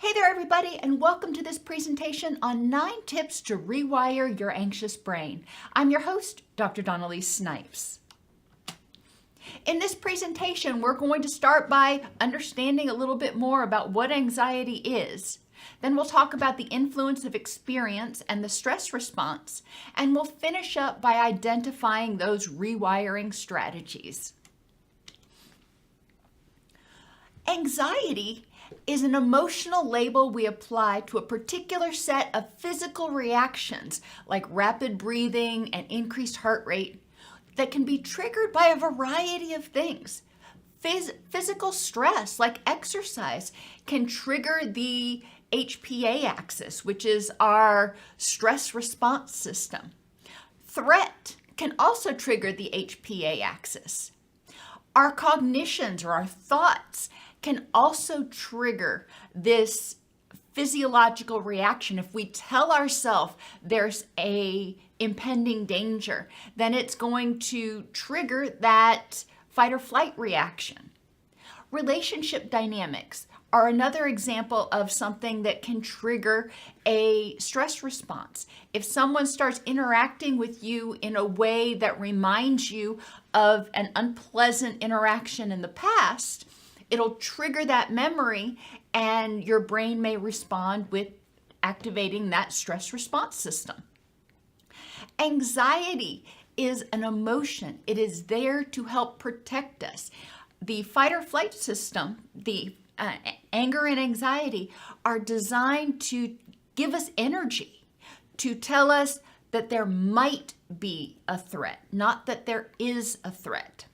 Hey there everybody, and welcome to this presentation on 9 tips to rewire your anxious brain. I'm your host, Dr. Dawn-Elise Snipes. In this presentation, we're going to start by understanding a little bit more about what anxiety is. Then we'll talk about the influence of experience and the stress response, and we'll finish up by identifying those rewiring strategies. Anxiety is an emotional label we apply to a particular set of physical reactions like rapid breathing and increased heart rate that can be triggered by a variety of things. Physical stress like exercise can trigger the HPA axis, which is our stress response system. Threat can also trigger the HPA axis. Our cognitions or our thoughts can also trigger this physiological reaction. If we tell ourselves there's a impending danger, then it's going to trigger that fight or flight reaction. Relationship dynamics are another example of something that can trigger a stress response. If someone starts interacting with you in a way that reminds you of an unpleasant interaction in the past, it'll trigger that memory and your brain may respond with activating that stress response system. Anxiety is an emotion. It is there to help protect us. The fight or flight system, the anger and anxiety are designed to give us energy, to tell us that there might be a threat, not that there is a threat.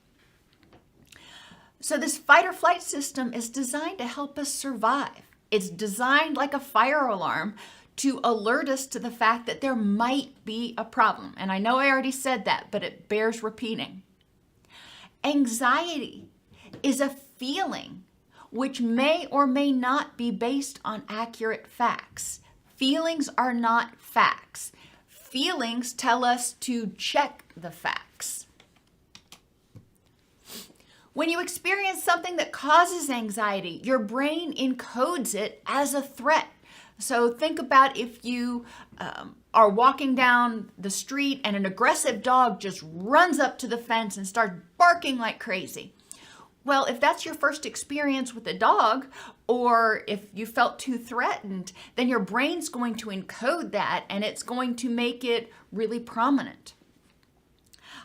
So this fight or flight system is designed to help us survive. It's designed like a fire alarm to alert us to the fact that there might be a problem. And I know I already said that, but it bears repeating. Anxiety is a feeling which may or may not be based on accurate facts. Feelings are not facts. Feelings tell us to check the facts. When you experience something that causes anxiety, your brain encodes it as a threat. So think about if you are walking down the street and an aggressive dog just runs up to the fence and starts barking like crazy. Well, if that's your first experience with a dog, or if you felt too threatened, then your brain's going to encode that and it's going to make it really prominent.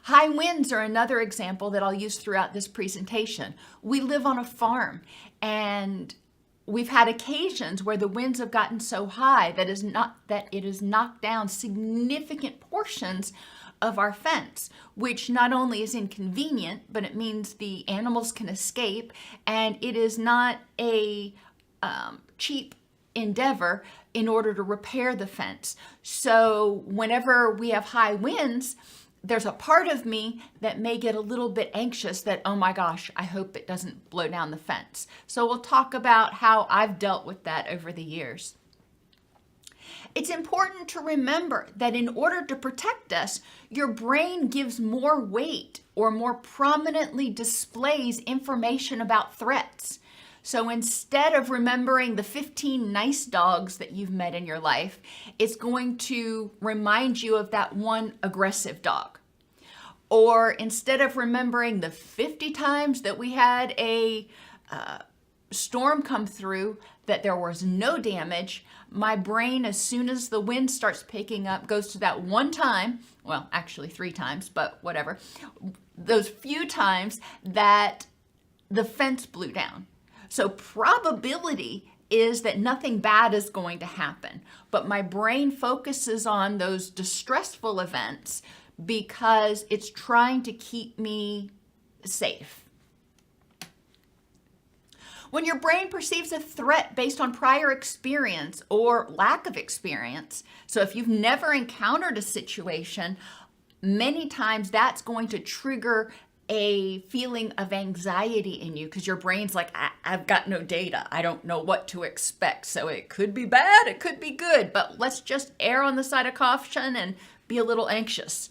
High winds are another example that I'll use throughout this presentation. We live on a farm and we've had occasions where the winds have gotten so high that it has knocked down significant portions of our fence, which not only is inconvenient, but it means the animals can escape, and it is not a cheap endeavor in order to repair the fence. So whenever we have high winds, there's a part of me that may get a little bit anxious that, oh my gosh, I hope it doesn't blow down the fence. So we'll talk about how I've dealt with that over the years. It's important to remember that in order to protect us, your brain gives more weight or more prominently displays information about threats. So instead of remembering the 15 nice dogs that you've met in your life, it's going to remind you of that one aggressive dog. Or instead of remembering the 50 times that we had a storm come through that there was no damage, my brain, as soon as the wind starts picking up, goes to that one time, well, actually 3 times, but whatever, those few times that the fence blew down. So probability is that nothing bad is going to happen, but my brain focuses on those distressful events because it's trying to keep me safe. When your brain perceives a threat based on prior experience or lack of experience, so if you've never encountered a situation, many times that's going to trigger a feeling of anxiety in you because your brain's like, I've got no data. I don't know what to expect. So it could be bad, it could be good, but let's just err on the side of caution and be a little anxious.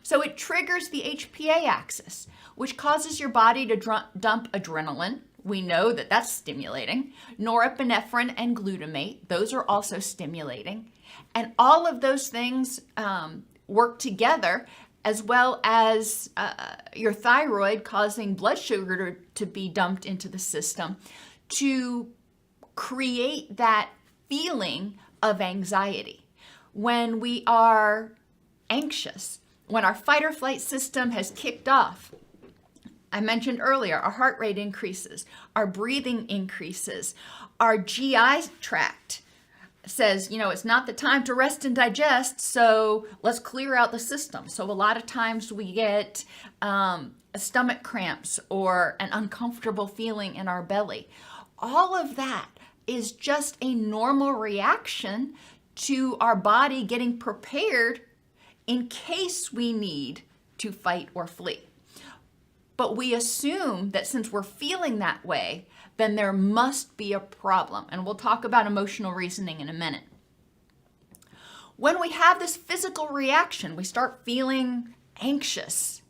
So it triggers the HPA axis, which causes your body to dump adrenaline, we know that that's stimulating. Norepinephrine and glutamate, those are also stimulating. And all of those things work together, as well as your thyroid causing blood sugar to be dumped into the system to create that feeling of anxiety. When we are anxious, when our fight or flight system has kicked off, I mentioned earlier, our heart rate increases, our breathing increases, our GI tract says, it's not the time to rest and digest, so let's clear out the system. So a lot of times we get stomach cramps or an uncomfortable feeling in our belly. All of that is just a normal reaction to our body getting prepared in case we need to fight or flee. But we assume that since we're feeling that way, then there must be a problem. And we'll talk about emotional reasoning in a minute. When we have this physical reaction, we start feeling anxious.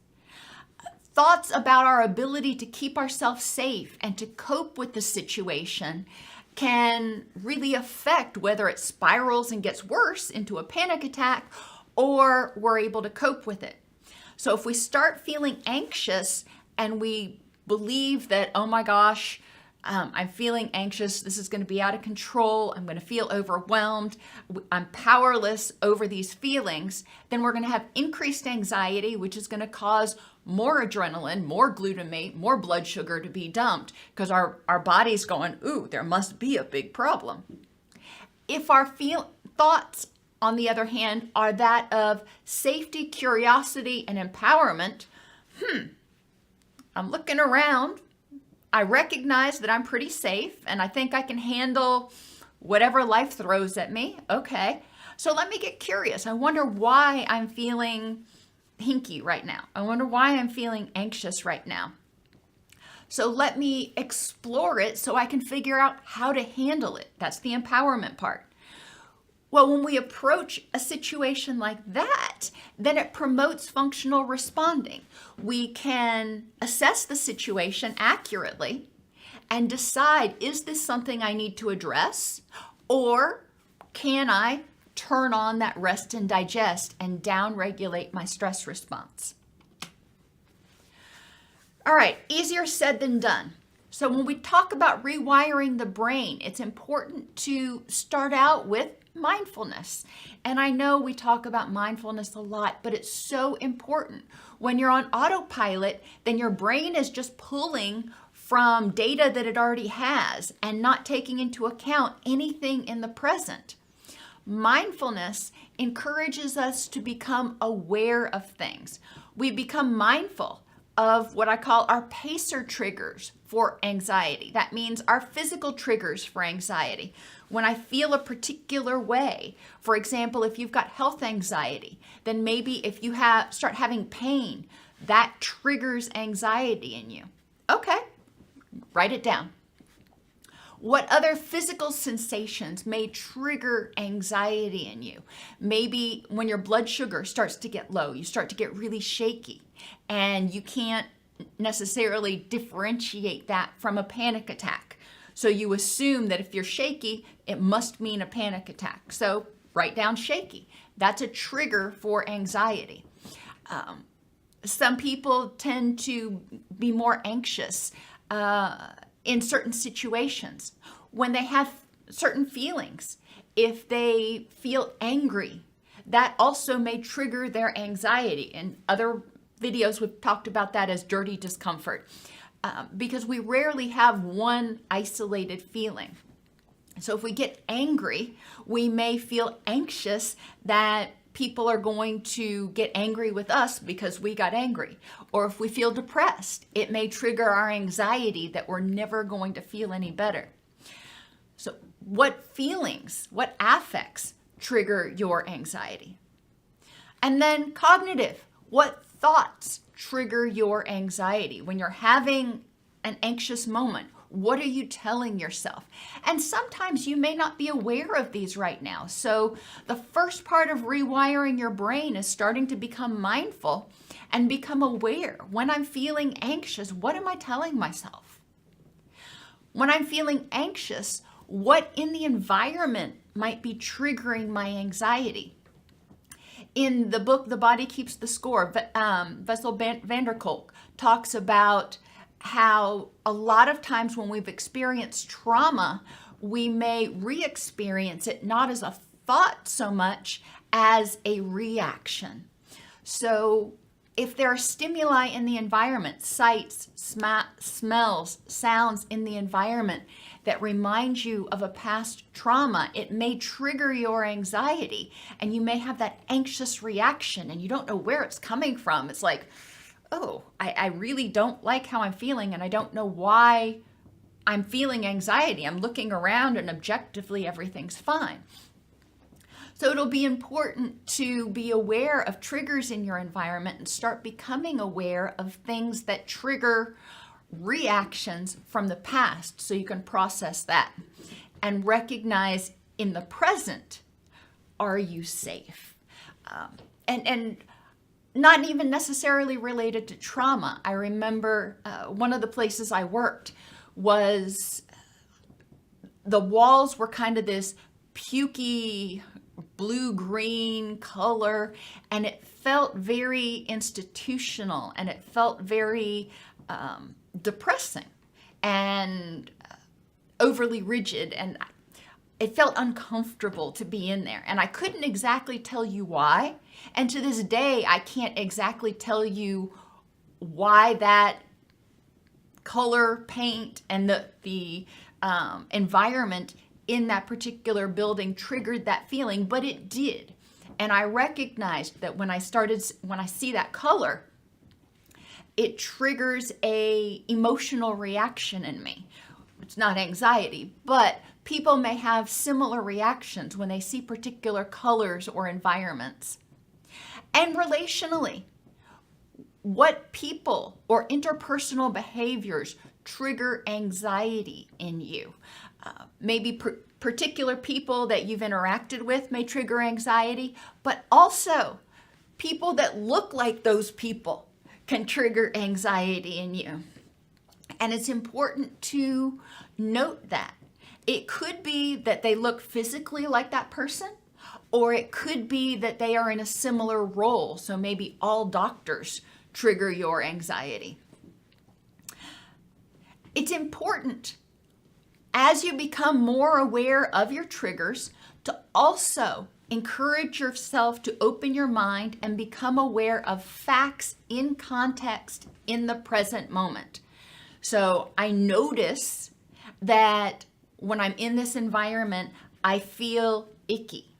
Thoughts about our ability to keep ourselves safe and to cope with the situation can really affect whether it spirals and gets worse into a panic attack or we're able to cope with it. So if we start feeling anxious and we believe that, oh my gosh, I'm feeling anxious, this is going to be out of control, I'm going to feel overwhelmed, I'm powerless over these feelings, then we're going to have increased anxiety, which is going to cause more adrenaline, more glutamate, more blood sugar to be dumped because our body's going, ooh, there must be a big problem. If our thoughts, on the other hand, are that of safety, curiosity, and empowerment, I'm looking around, I recognize that I'm pretty safe, and I think I can handle whatever life throws at me. Okay, so let me get curious. I wonder why I'm feeling hinky right now. I wonder why I'm feeling anxious right now. So let me explore it so I can figure out how to handle it. That's the empowerment part. Well, when we approach a situation like that, then it promotes functional responding. We can assess the situation accurately and decide, is this something I need to address? Or can I turn on that rest and digest and downregulate my stress response? All right, easier said than done. So when we talk about rewiring the brain, it's important to start out with mindfulness. And I know we talk about mindfulness a lot, but it's so important. When you're on autopilot, then your brain is just pulling from data that it already has and not taking into account anything in the present. Mindfulness encourages us to become aware of things. We become mindful of what I call our pacer triggers for anxiety. That means our physical triggers for anxiety. When I feel a particular way, for example, if you've got health anxiety, then maybe if you start having pain, that triggers anxiety in you. Okay, write it down. What other physical sensations may trigger anxiety in you? Maybe when your blood sugar starts to get low, you start to get really shaky, and you can't necessarily differentiate that from a panic attack. So you assume that if you're shaky, it must mean a panic attack. So write down shaky. That's a trigger for anxiety. Some people tend to be more anxious in certain situations when they have certain feelings. If they feel angry, that also may trigger their anxiety. In other videos, we've talked about that as dirty discomfort because we rarely have one isolated feeling. So if we get angry, we may feel anxious that people are going to get angry with us because we got angry. Or if we feel depressed, it may trigger our anxiety that we're never going to feel any better. So what feelings, what affects trigger your anxiety? And then cognitive, what thoughts trigger your anxiety? When you're having an anxious moment, what are you telling yourself? And sometimes you may not be aware of these right now. So the first part of rewiring your brain is starting to become mindful and become aware. When I'm feeling anxious, what am I telling myself? When I'm feeling anxious, what in the environment might be triggering my anxiety? In the book, The Body Keeps the Score, Bessel van der Kolk talks about how a lot of times when we've experienced trauma, we may re-experience it not as a thought so much as a reaction. So if there are stimuli in the environment, sights, smells, sounds in the environment that remind you of a past trauma, it may trigger your anxiety, and you may have that anxious reaction and you don't know where it's coming from. It's like, oh, I really don't like how I'm feeling, and I don't know why I'm feeling anxiety. I'm looking around and objectively everything's fine. So it'll be important to be aware of triggers in your environment and start becoming aware of things that trigger reactions from the past so you can process that and recognize in the present, are you safe? And not even necessarily related to trauma. I remember one of the places I worked was the walls were kind of this pukey blue-green color, and it felt very institutional, and it felt very depressing and overly rigid, and it felt uncomfortable to be in there. And I couldn't exactly tell you why. And to this day, I can't exactly tell you why that color, paint, and the environment in that particular building triggered that feeling, but it did. And I recognized that when I see that color, it triggers a emotional reaction in me. It's not anxiety, but people may have similar reactions when they see particular colors or environments. And relationally, what people or interpersonal behaviors trigger anxiety in you? Maybe particular people that you've interacted with may trigger anxiety, but also people that look like those people can trigger anxiety in you. And it's important to note that. It could be that they look physically like that person, or it could be that they are in a similar role. So maybe all doctors trigger your anxiety. It's important as you become more aware of your triggers to also encourage yourself to open your mind and become aware of facts in context in the present moment. So I notice that when I'm in this environment, I feel icky.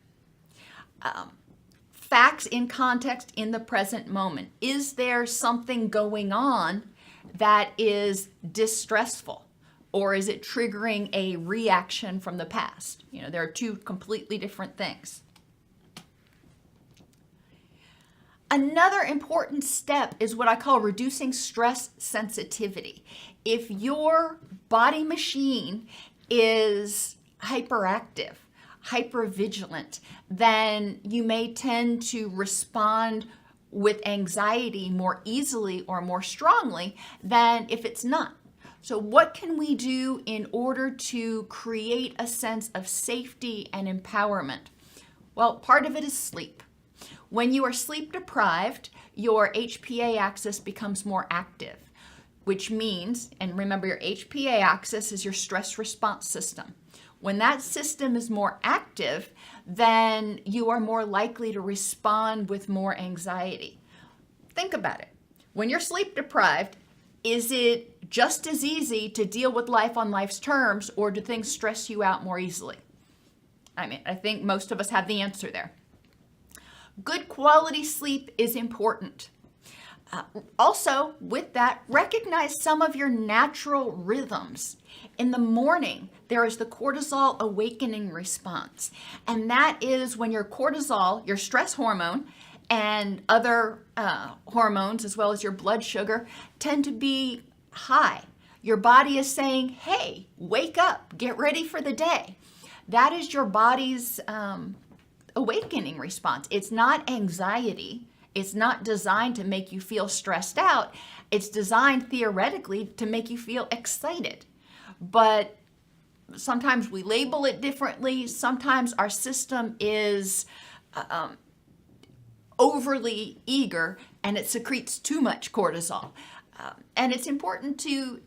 Facts in context in the present moment. Is there something going on that is distressful? Or is it triggering a reaction from the past? You know, there are two completely different things. Another important step is what I call reducing stress sensitivity. If your body machine is hyperactive, hypervigilant, then you may tend to respond with anxiety more easily or more strongly than if it's not. So what can we do in order to create a sense of safety and empowerment? Well, part of it is sleep. When you are sleep deprived, your HPA axis becomes more active, which means, and remember your HPA axis is your stress response system. When that system is more active, then you are more likely to respond with more anxiety. Think about it. When you're sleep deprived, is it just as easy to deal with life on life's terms, or do things stress you out more easily? I mean, I think most of us have the answer there. Good quality sleep is important. Also, with that, recognize some of your natural rhythms. In the morning, there is the cortisol awakening response, and that is when your cortisol, your stress hormone, and other hormones, as well as your blood sugar, tend to be high. Your body is saying, hey, wake up, get ready for the day. That is your body's awakening response. It's not anxiety. It's not designed to make you feel stressed out. It's designed theoretically to make you feel excited. but sometimes we label it differently. Sometimes our system is overly eager and it secretes too much cortisol. And it's important to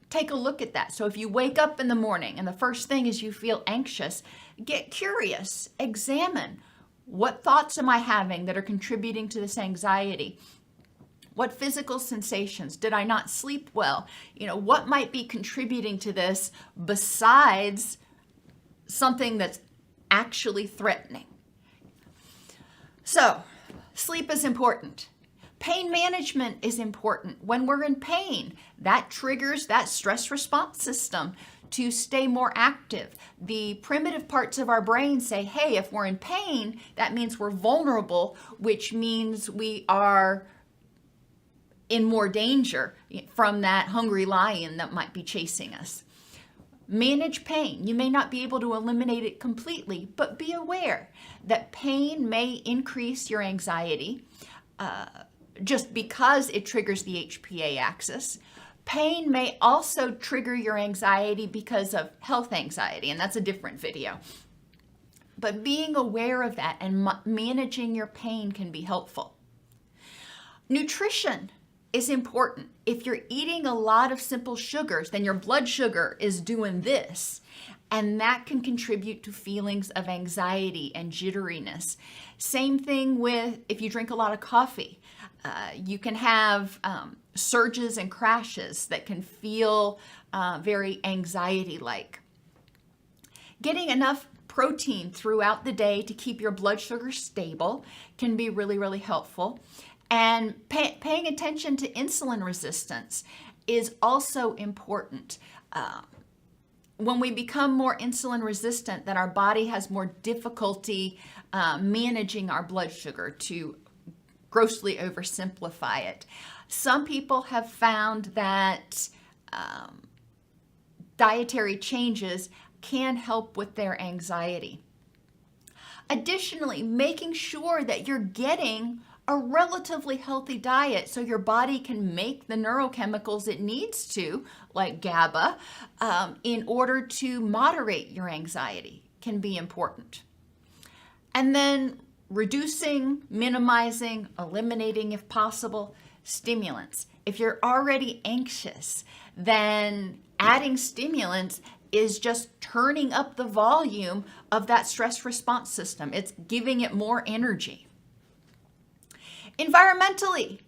take a look at that. So if you wake up in the morning and the first thing is you feel anxious, get curious, examine what thoughts am I having that are contributing to this anxiety? What physical sensations? Did I not sleep well? What might be contributing to this besides something that's actually threatening? So, sleep is important. Pain management is important. When we're in pain, that triggers that stress response system to stay more active. The primitive parts of our brain say, hey, if we're in pain, that means we're vulnerable, which means we are in more danger from that hungry lion that might be chasing us. Manage pain. You may not be able to eliminate it completely, but be aware that pain may increase your anxiety just because it triggers the HPA axis. Pain may also trigger your anxiety because of health anxiety, and that's a different video. But being aware of that and managing your pain can be helpful. Nutrition is important. If you're eating a lot of simple sugars, then your blood sugar is doing this, and that can contribute to feelings of anxiety and jitteriness. Same thing with if you drink a lot of coffee. You can have surges and crashes that can feel very anxiety-like. Getting enough protein throughout the day to keep your blood sugar stable can be really, really helpful. And paying attention to insulin resistance is also important. When we become more insulin resistant, then our body has more difficulty managing our blood sugar, to grossly oversimplify it. Some people have found that dietary changes can help with their anxiety. Additionally, making sure that you're getting a relatively healthy diet so your body can make the neurochemicals it needs to, like GABA, in order to moderate your anxiety can be important. And then reducing, minimizing, eliminating if possible, stimulants. If you're already anxious, then adding stimulants is just turning up the volume of that stress response system. It's giving it more energy. Environmentally,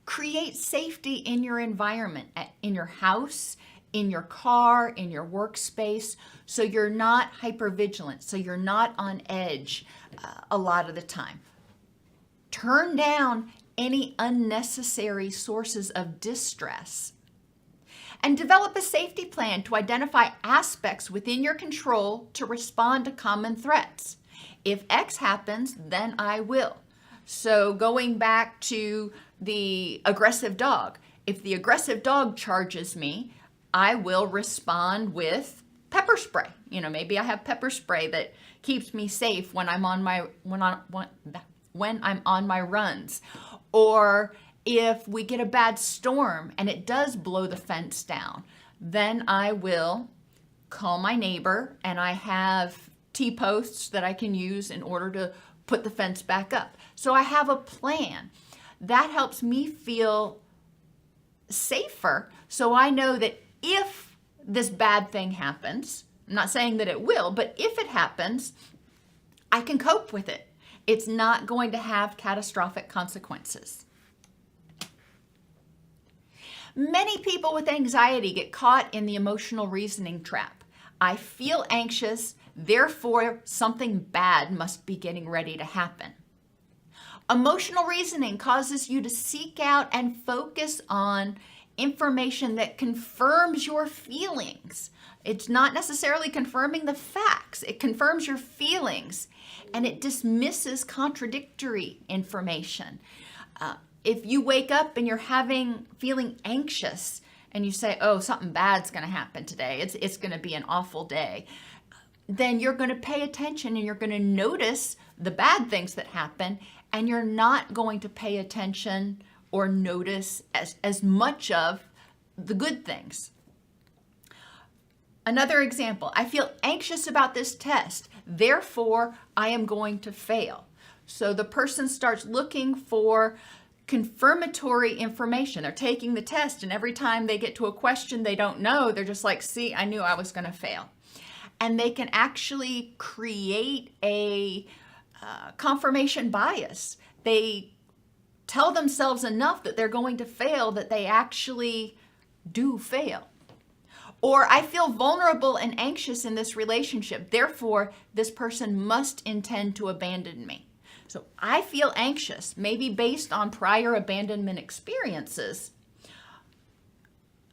create safety in your environment, in your house, in your car, in your workspace, so you're not hypervigilant, so you're not on edge a lot of the time. Turn down any unnecessary sources of distress. And develop a safety plan to identify aspects within your control to respond to common threats. If X happens, then I will. So going back to the aggressive dog, if the aggressive dog charges me, I will respond with pepper spray. Maybe I have pepper spray that keeps me safe when I'm on my runs. Or if we get a bad storm and it does blow the fence down, then I will call my neighbor, and I have T-posts that I can use in order to put the fence back up. So I have a plan. That helps me feel safer, so I know that if this bad thing happens, I'm not saying that it will, but if it happens, I can cope with it. It's not going to have catastrophic consequences. Many people with anxiety get caught in the emotional reasoning trap. I feel anxious, therefore something bad must be getting ready to happen. Emotional reasoning causes you to seek out and focus on information that confirms your feelings. It's not necessarily confirming the facts. It confirms your feelings, and it dismisses contradictory information. If you wake up and you're feeling anxious and you say, oh, something bad's going to happen today, it's going to be an awful day, then you're going to pay attention and you're going to notice the bad things that happen, and you're not going to pay attention or notice as much of the good things. Another example, I feel anxious about this test, therefore I am going to fail. So the person starts looking for confirmatory information. They're taking the test, and every time they get to a question they don't know, they're just like, see, I knew I was going to fail. And they can actually create a confirmation bias. They tell themselves enough that they're going to fail that they actually do fail. Or I feel vulnerable and anxious in this relationship, therefore this person must intend to abandon me. So I feel anxious, maybe based on prior abandonment experiences.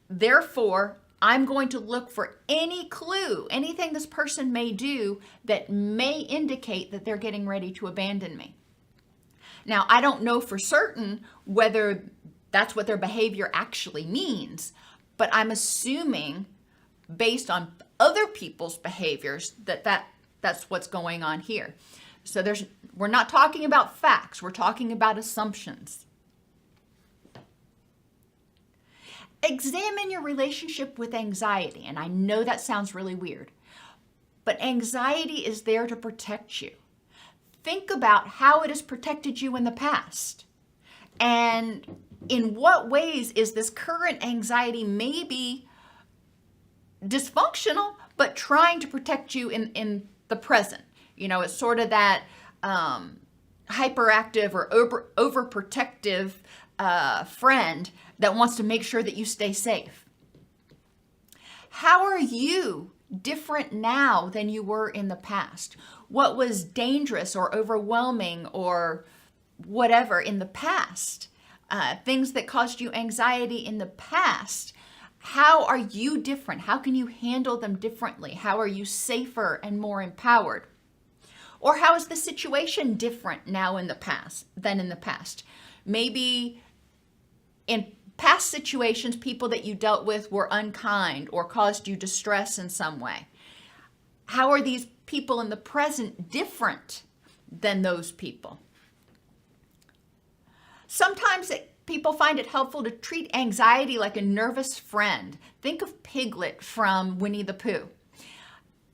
Therefore, I'm going to look for any clue, anything this person may do that may indicate that they're getting ready to abandon me. Now, I don't know for certain whether that's what their behavior actually means, but I'm assuming based on other people's behaviors that's what's going on here. So we're not talking about facts, we're talking about assumptions. Examine your relationship with anxiety, and I know that sounds really weird, but anxiety is there to protect you. Think about how it has protected you in the past, and in what ways is this current anxiety maybe dysfunctional, but trying to protect you in the present. You know, it's sort of that hyperactive or overprotective friend that wants to make sure that you stay safe. How are you different now than you were in the past? What was dangerous or overwhelming or whatever in the past? Things that caused you anxiety in the past. How are you different? How can you handle them differently? How are you safer and more empowered? Or how is the situation different now in the past than in the past? Maybe in past situations, people that you dealt with were unkind or caused you distress in some way. How are these people in the present different than those people? Sometimes people find it helpful to treat anxiety like a nervous friend. Think of Piglet from Winnie the Pooh.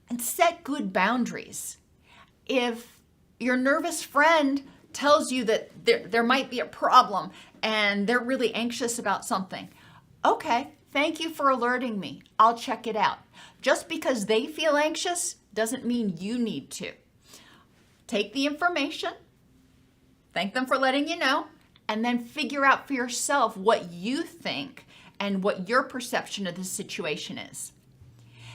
And set good boundaries. If your nervous friend tells you that there might be a problem and they're really anxious about something, okay, thank you for alerting me. I'll check it out. Just because they feel anxious doesn't mean you need to. Take the information, thank them for letting you know, and then figure out for yourself what you think and what your perception of the situation is.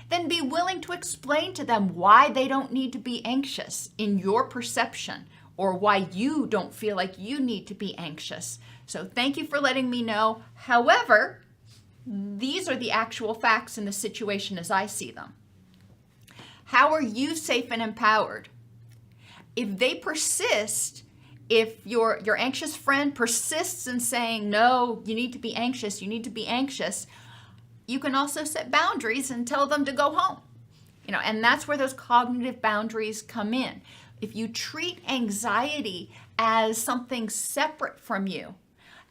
Then be willing to explain to them why they don't need to be anxious in your perception, or why you don't feel like you need to be anxious. So thank you for letting me know. However, these are the actual facts in the situation as I see them. How are you safe and empowered? If they persist, if your anxious friend persists in saying, no, you need to be anxious, you can also set boundaries and tell them to go home. And that's where those cognitive boundaries come in. If you treat anxiety as something separate from you,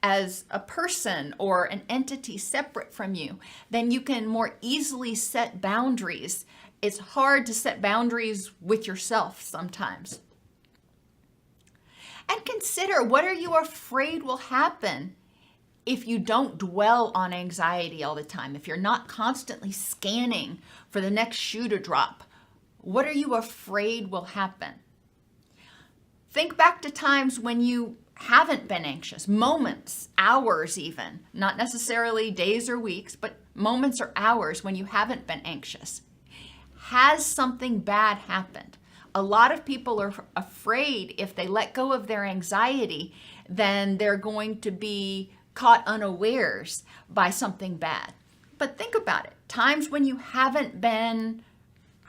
as a person or an entity separate from you, then you can more easily set boundaries. It's hard to set boundaries with yourself sometimes. And consider, what are you afraid will happen if you don't dwell on anxiety all the time? If you're not constantly scanning for the next shoe to drop, what are you afraid will happen? Think back to times when you haven't been anxious, moments, hours even, not necessarily days or weeks, but moments or hours when you haven't been anxious. Has something bad happened? A lot of people are afraid if they let go of their anxiety, then they're going to be caught unawares by something bad. But think about it. Times when you haven't been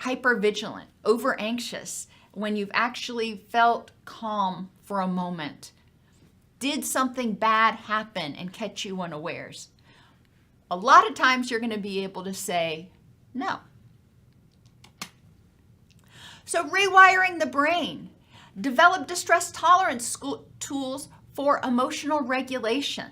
hypervigilant, over anxious, when you've actually felt calm for a moment. Did something bad happen and catch you unawares? A lot of times you're going to be able to say no. So rewiring the brain. Develop distress tolerance tools for emotional regulation.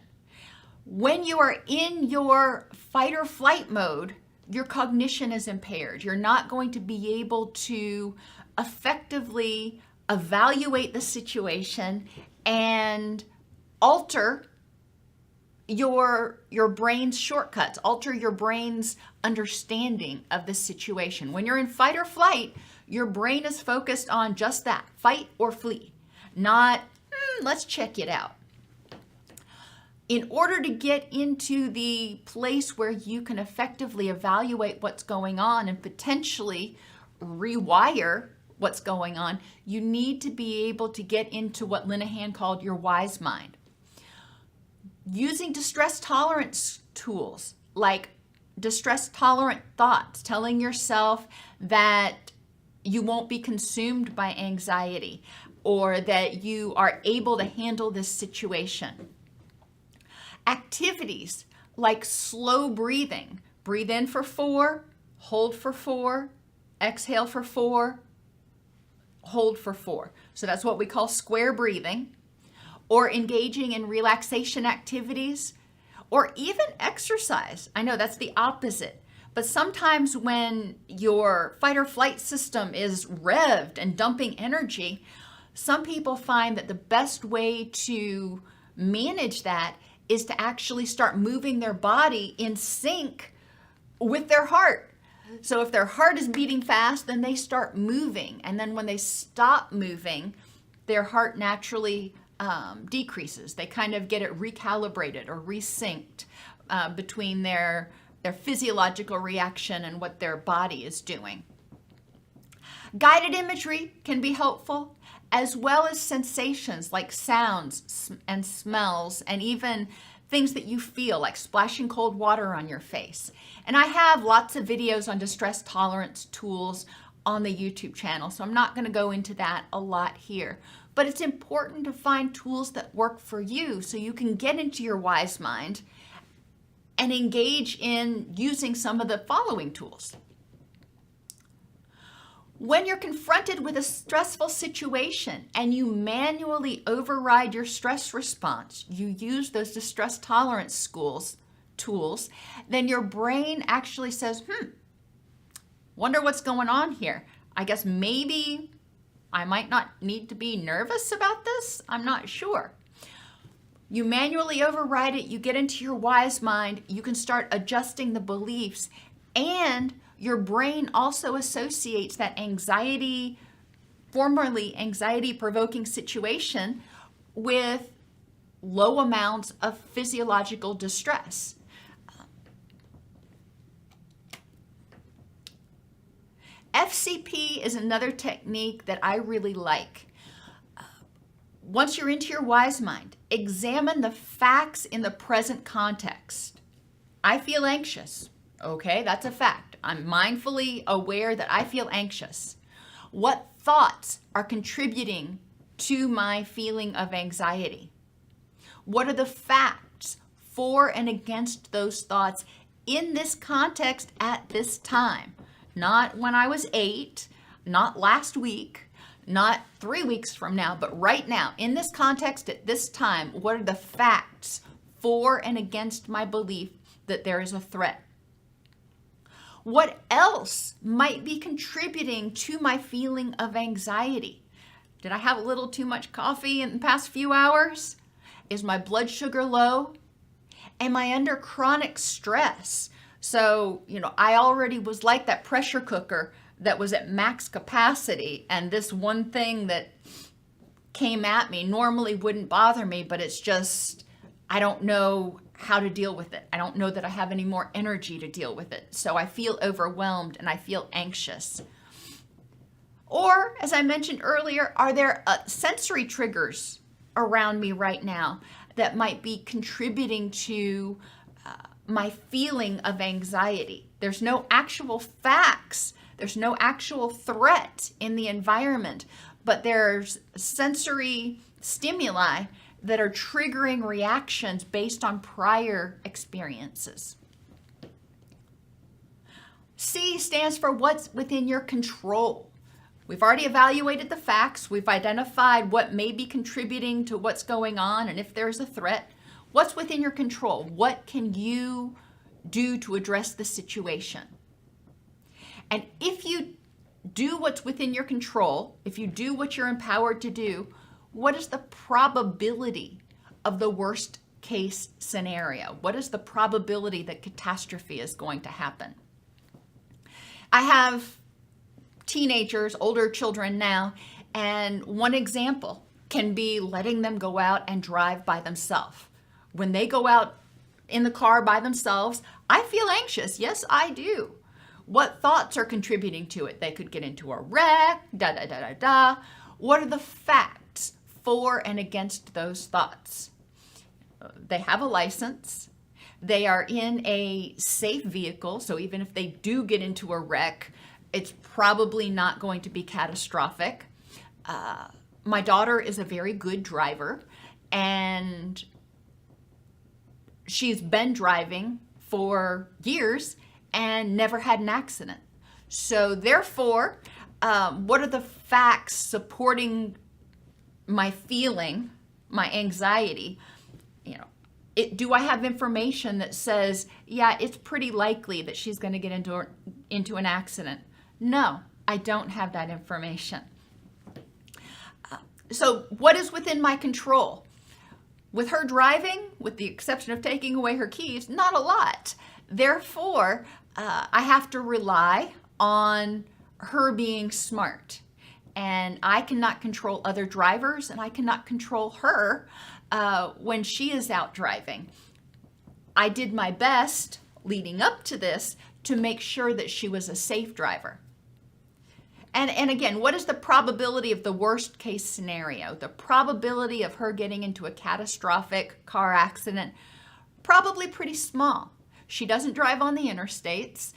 When you are in your fight or flight mode, your cognition is impaired. You're not going to be able to effectively evaluate the situation and alter your brain's shortcuts, alter your brain's understanding of the situation. When you're in fight or flight, your brain is focused on just that, fight or flee, not let's check it out. In order to get into the place where you can effectively evaluate what's going on and potentially rewire what's going on, you need to be able to get into what Linehan called your wise mind. Using distress tolerance tools like distress tolerant thoughts, telling yourself that you won't be consumed by anxiety or that you are able to handle this situation. Activities like slow breathing. Breathe in for 4, hold for 4, exhale for 4, hold for 4. So that's what we call square breathing. Or engaging in relaxation activities, or even exercise. I know that's the opposite, but sometimes when your fight or flight system is revved and dumping energy, some people find that the best way to manage that is to actually start moving their body in sync with their heart. So if their heart is beating fast, then they start moving. And then when they stop moving, their heart naturally decreases. They kind of get it recalibrated or resynced between their physiological reaction and what their body is doing. Guided imagery can be helpful, as well as sensations like sounds and smells, and even things that you feel, like splashing cold water on your face. And I have lots of videos on distress tolerance tools on the YouTube channel, so I'm not going to go into that a lot here. But it's important to find tools that work for you so you can get into your wise mind and engage in using some of the following tools. When you're confronted with a stressful situation and you manually override your stress response, you use those distress tolerance tools, then your brain actually says, wonder what's going on here. I guess maybe I might not need to be nervous about this. I'm not sure. You manually override it. You get into your wise mind. You can start adjusting the beliefs, and your brain also associates that formerly anxiety-provoking situation with low amounts of physiological distress. FCP is another technique that I really like. Once you're into your wise mind, examine the facts in the present context. I feel anxious. Okay, that's a fact. I'm mindfully aware that I feel anxious. What thoughts are contributing to my feeling of anxiety? What are the facts for and against those thoughts in this context at this time? Not when I was 8, not last week, not 3 weeks from now, but right now, in this context at this time, what are the facts for and against my belief that there is a threat? What else might be contributing to my feeling of anxiety? Did I have a little too much coffee in the past few hours? Is my blood sugar low? Am I under chronic stress? So, I already was like that pressure cooker that was at max capacity, and this one thing that came at me normally wouldn't bother me, but it's just, I don't know how to deal with it. I don't know that I have any more energy to deal with it. So I feel overwhelmed and I feel anxious. Or, as I mentioned earlier, are there sensory triggers around me right now that might be contributing to my feeling of anxiety? There's no actual facts. There's no actual threat in the environment, but there's sensory stimuli that are triggering reactions based on prior experiences. C stands for what's within your control. We've already evaluated the facts. We've identified what may be contributing to what's going on and if there's a threat. What's within your control? What can you do to address the situation? And if you do what's within your control, if you do what you're empowered to do, what is the probability of the worst case scenario? What is the probability that catastrophe is going to happen? I have teenagers, older children now, and one example can be letting them go out and drive by themselves. When they go out in the car by themselves, I feel anxious. Yes, I do. What thoughts are contributing to it? They could get into a wreck, da-da-da-da-da. What are the facts for and against those thoughts? They have a license. They are in a safe vehicle, so even if they do get into a wreck, it's probably not going to be catastrophic. My daughter is a very good driver, and she's been driving for years and never had an accident. So therefore, what are the facts supporting my feeling, my anxiety? Do I have information that says, yeah, it's pretty likely that she's going to get into an accident? No, I don't have that information. So what is within my control? With her driving, with the exception of taking away her keys, not a lot. Therefore, I have to rely on her being smart. And I cannot control other drivers, and I cannot control her when she is out driving. I did my best leading up to this to make sure that she was a safe driver. And again, what is the probability of the worst case scenario? The probability of her getting into a catastrophic car accident, probably pretty small. She doesn't drive on the interstates.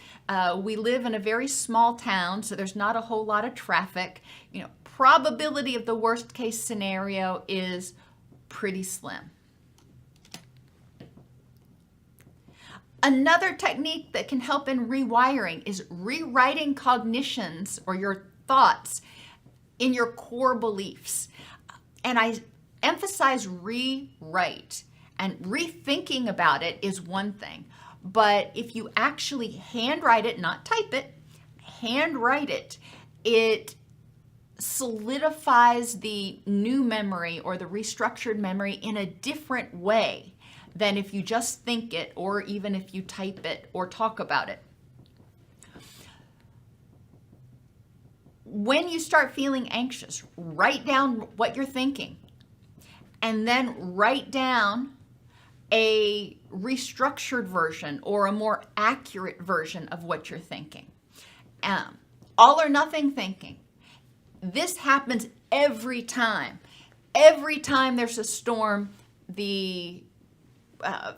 We live in a very small town, so there's not a whole lot of traffic. Probability of the worst case scenario is pretty slim. Another technique that can help in rewiring is rewriting cognitions or your thoughts in your core beliefs. And I emphasize rewrite, and rethinking about it is one thing. But if you actually handwrite it, not type it, handwrite it, it solidifies the new memory or the restructured memory in a different way than if you just think it, or even if you type it or talk about it. When you start feeling anxious, write down what you're thinking, and then write down a restructured version or a more accurate version of what you're thinking. All or nothing thinking. This happens every time. Every time there's a storm, the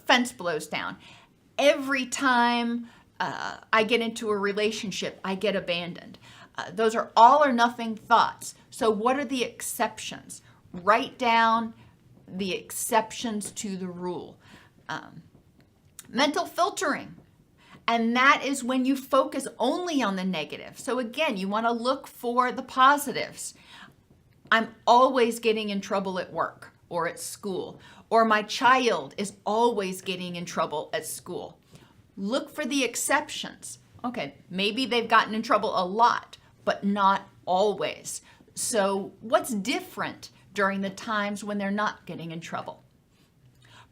fence blows down. Every time I get into a relationship, I get abandoned. Those are all or nothing thoughts. So what are the exceptions? Write down the exceptions to the rule. Mental filtering. And that is when you focus only on the negative. So again, you want to look for the positives. I'm always getting in trouble at work or at school, or my child is always getting in trouble at school. Look for the exceptions. Okay, maybe they've gotten in trouble a lot, but not always. So what's different during the times when they're not getting in trouble?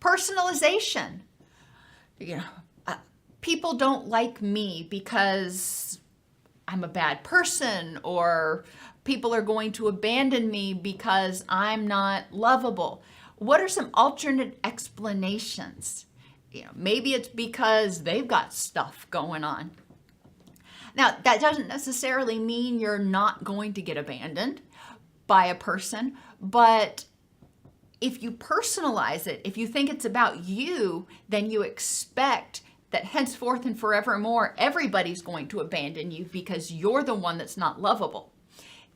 Personalization. People don't like me because I'm a bad person, or people are going to abandon me because I'm not lovable. What are some alternate explanations? Maybe it's because they've got stuff going on. Now, that doesn't necessarily mean you're not going to get abandoned by a person, but if you personalize it, if you think it's about you, then you expect that henceforth and forevermore, everybody's going to abandon you because you're the one that's not lovable.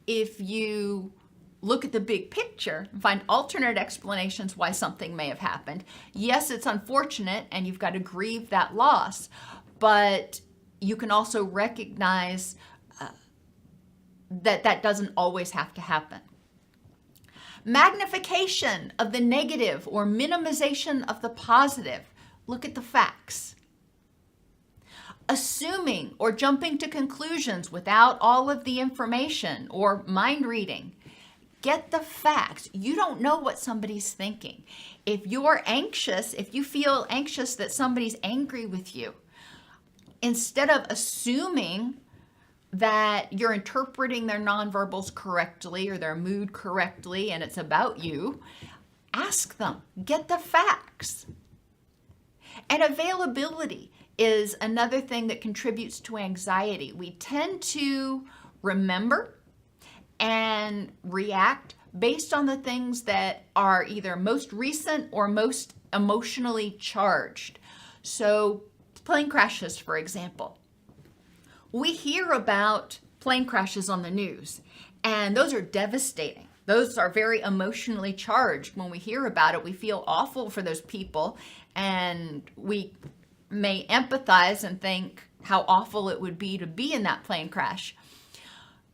If you look at the big picture and find alternate explanations why something may have happened, yes, it's unfortunate and you've got to grieve that loss, but you can also recognize that doesn't always have to happen. Magnification of the negative or minimization of the positive. Look at the facts. assuming or jumping to conclusions without all of the information, or mind reading. Get the facts. You don't know what somebody's thinking. If you're anxious, if you feel anxious that somebody's angry with you, instead of assuming that you're interpreting their nonverbals correctly or their mood correctly and it's about you, ask them. Get the facts. And availability is another thing that contributes to anxiety. We tend to remember and react based on the things that are either most recent or most emotionally charged. So plane crashes, for example. We hear about plane crashes on the news, and those are devastating. Those are very emotionally charged. When we hear about it, we feel awful for those people, and we may empathize and think how awful it would be to be in that plane crash.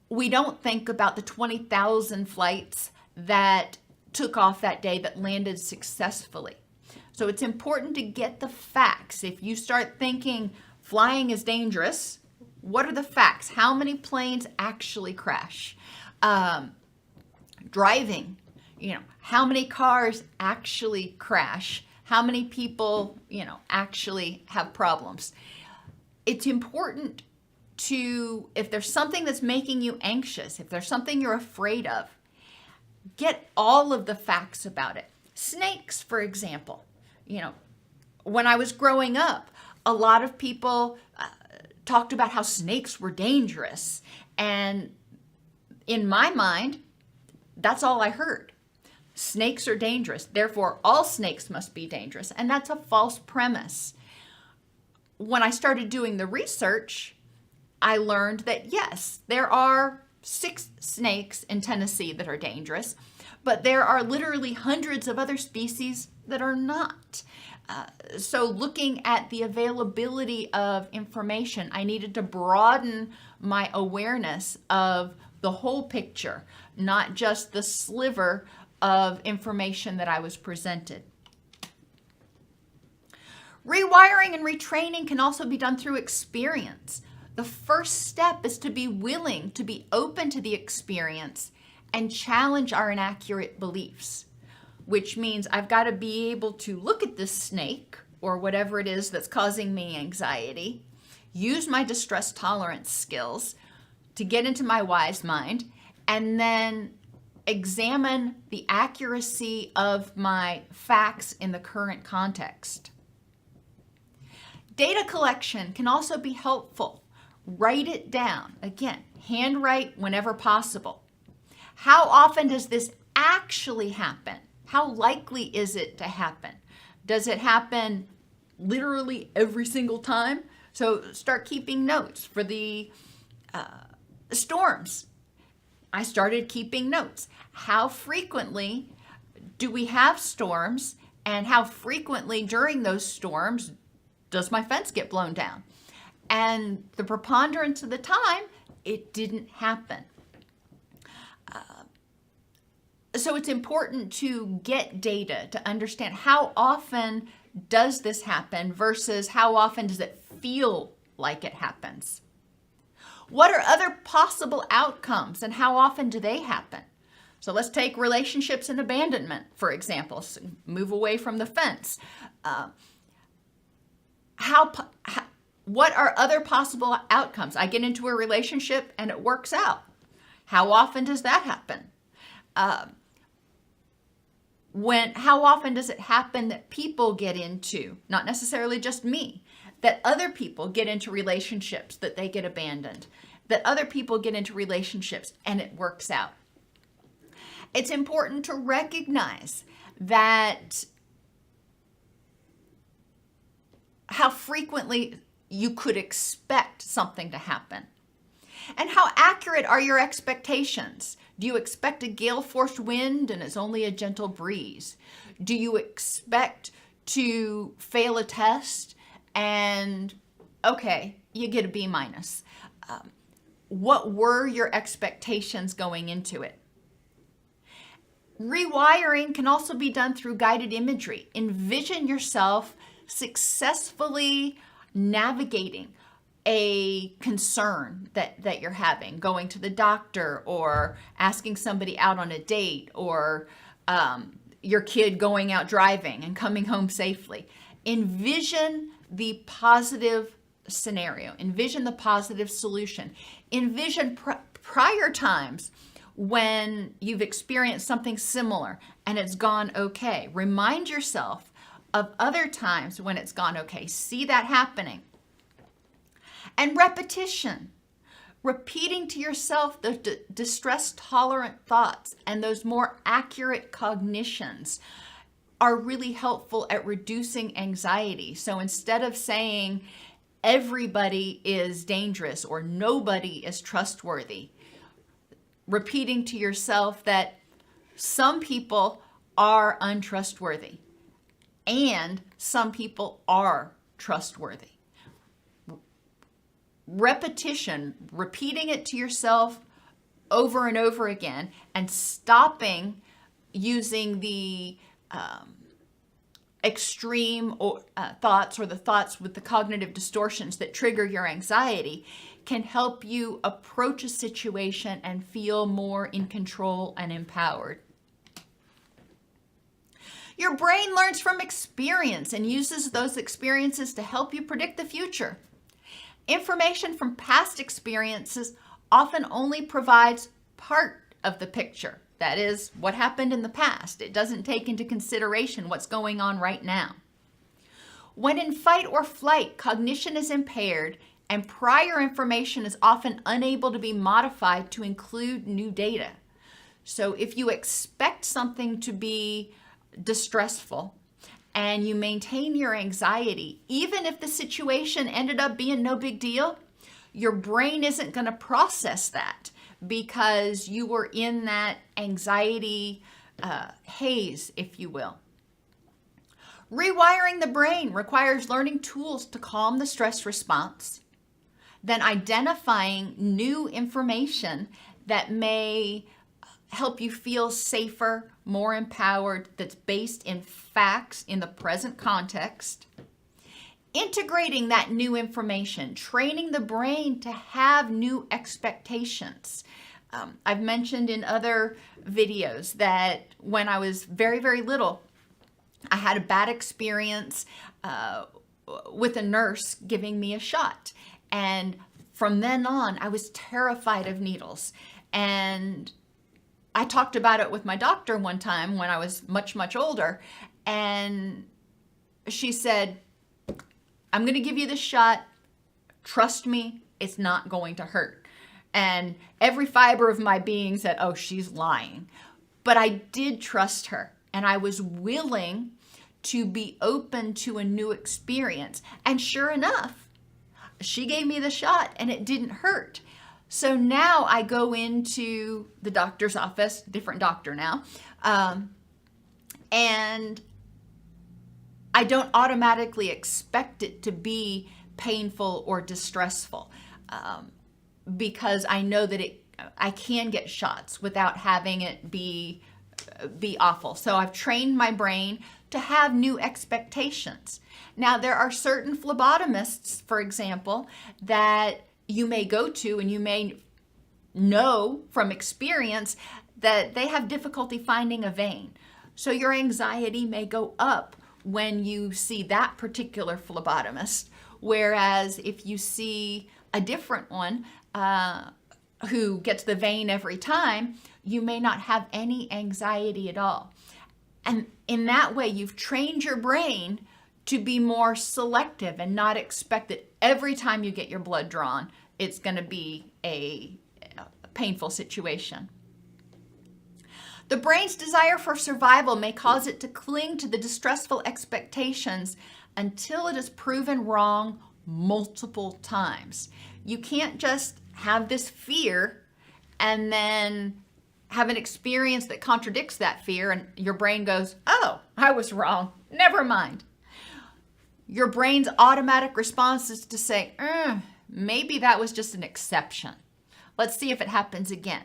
We don't think about the 20,000 flights that took off that day that landed successfully. So it's important to get the facts. If you start thinking flying is dangerous, what are the facts? How many planes actually crash? Driving, how many cars actually crash? How many people, actually have problems? It's important to, if there's something that's making you anxious, if there's something you're afraid of, get all of the facts about it. Snakes, for example. When I was growing up, a lot of people talked about how snakes were dangerous. And in my mind, that's all I heard. Snakes are dangerous, therefore all snakes must be dangerous. And that's a false premise. When I started doing the research, I learned that yes, there are 6 snakes in Tennessee that are dangerous, but there are literally hundreds of other species that are not. So looking at the availability of information, I needed to broaden my awareness of the whole picture, not just the sliver of information that I was presented. Rewiring and retraining can also be done through experience. The first step is to be willing to be open to the experience and challenge our inaccurate beliefs, which means I've got to be able to look at this snake or whatever it is that's causing me anxiety, use my distress tolerance skills to get into my wise mind, and then examine the accuracy of my facts in the current context. Data collection can also be helpful. Write it down. Again, handwrite whenever possible. How often does this actually happen? How likely is it to happen? Does it happen literally every single time? So start keeping notes. For the storms, I started keeping notes. How frequently do we have storms, and how frequently during those storms does my fence get blown down? And the preponderance of the time, it didn't happen. So it's important to get data to understand how often does this happen versus how often does it feel like it happens. What are other possible outcomes and how often do they happen? So let's take relationships and abandonment, for example. So move away from the fence. What are other possible outcomes? I get into a relationship and it works out. How often does that happen? How often does it happen that people get into, not necessarily just me, that other people get into relationships that they get abandoned, that other people get into relationships and it works out? It's important to recognize that how frequently you could expect something to happen. And how accurate are your expectations? Do you expect a gale-force wind and it's only a gentle breeze? Do you expect to fail a test and, okay, you get a B-? What were your expectations going into it? Rewiring can also be done through guided imagery. Envision yourself successfully navigating a concern that you're having, going to the doctor or asking somebody out on a date, or your kid going out driving and coming home safely. Envision the positive scenario. Envision the positive solution. Envision prior times when you've experienced something similar and it's gone okay. Remind yourself of other times when it's gone okay. See that happening. And repetition. Repeating to yourself the distress-tolerant thoughts and those more accurate cognitions are really helpful at reducing anxiety. So instead of saying everybody is dangerous or nobody is trustworthy, repeating to yourself that some people are untrustworthy and some people are trustworthy. Repetition, repeating it to yourself over and over again, and stopping using the extreme thoughts or the thoughts with the cognitive distortions that trigger your anxiety can help you approach a situation and feel more in control and empowered. Your brain learns from experience and uses those experiences to help you predict the future. Information from past experiences often only provides part of the picture. That is, what happened in the past. It doesn't take into consideration what's going on right now. When in fight or flight, cognition is impaired and prior information is often unable to be modified to include new data. So if you expect something to be distressful and you maintain your anxiety, even if the situation ended up being no big deal, your brain isn't going to process that because you were in that anxiety haze, if you will. Rewiring the brain requires learning tools to calm the stress response, then identifying new information that may help you feel safer, more empowered, that's based in facts in the present context. Integrating that new information, training the brain to have new expectations. I've mentioned in other videos that when I was very, very little, I had a bad experience with a nurse giving me a shot. And from then on, I was terrified of needles. And I talked about it with my doctor one time when I was much, much older. And she said, I'm going to give you this shot. Trust me, it's not going to hurt. And every fiber of my being said, oh, she's lying. But I did trust her. And I was willing to be open to a new experience. And sure enough, she gave me the shot and it didn't hurt. So now I go into the doctor's office, different doctor now, and I don't automatically expect it to be painful or distressful because I know that I can get shots without having it be awful. So I've trained my brain to have new expectations. Now, there are certain phlebotomists, for example, that you may go to and you may know from experience that they have difficulty finding a vein. So your anxiety may go up when you see that particular phlebotomist, whereas if you see a different one who gets the vein every time, you may not have any anxiety at all. And in that way, you've trained your brain to be more selective and not expect that every time you get your blood drawn, it's going to be a painful situation. The brain's desire for survival may cause it to cling to the distressful expectations until it is proven wrong multiple times. You can't just have this fear and then have an experience that contradicts that fear and your brain goes, oh, I was wrong, never mind. Your brain's automatic response is to say, maybe that was just an exception. Let's see if it happens again.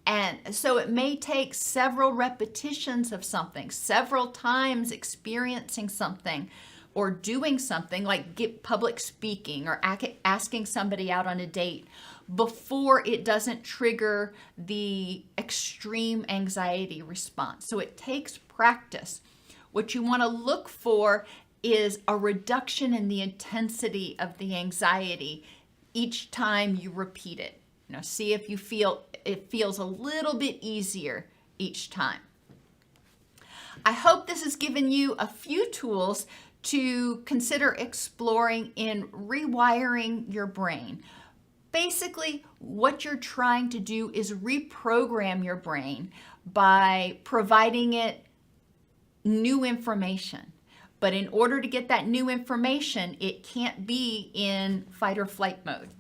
And so it may take several repetitions of something, several times experiencing something, or doing something like public speaking or asking somebody out on a date before it doesn't trigger the extreme anxiety response. So it takes practice. What you want to look for is a reduction in the intensity of the anxiety each time you repeat it. See if you feel it feels a little bit easier each time. I hope this has given you a few tools to consider exploring in rewiring your brain. Basically, what you're trying to do is reprogram your brain by providing it new information. But in order to get that new information, it can't be in fight or flight mode.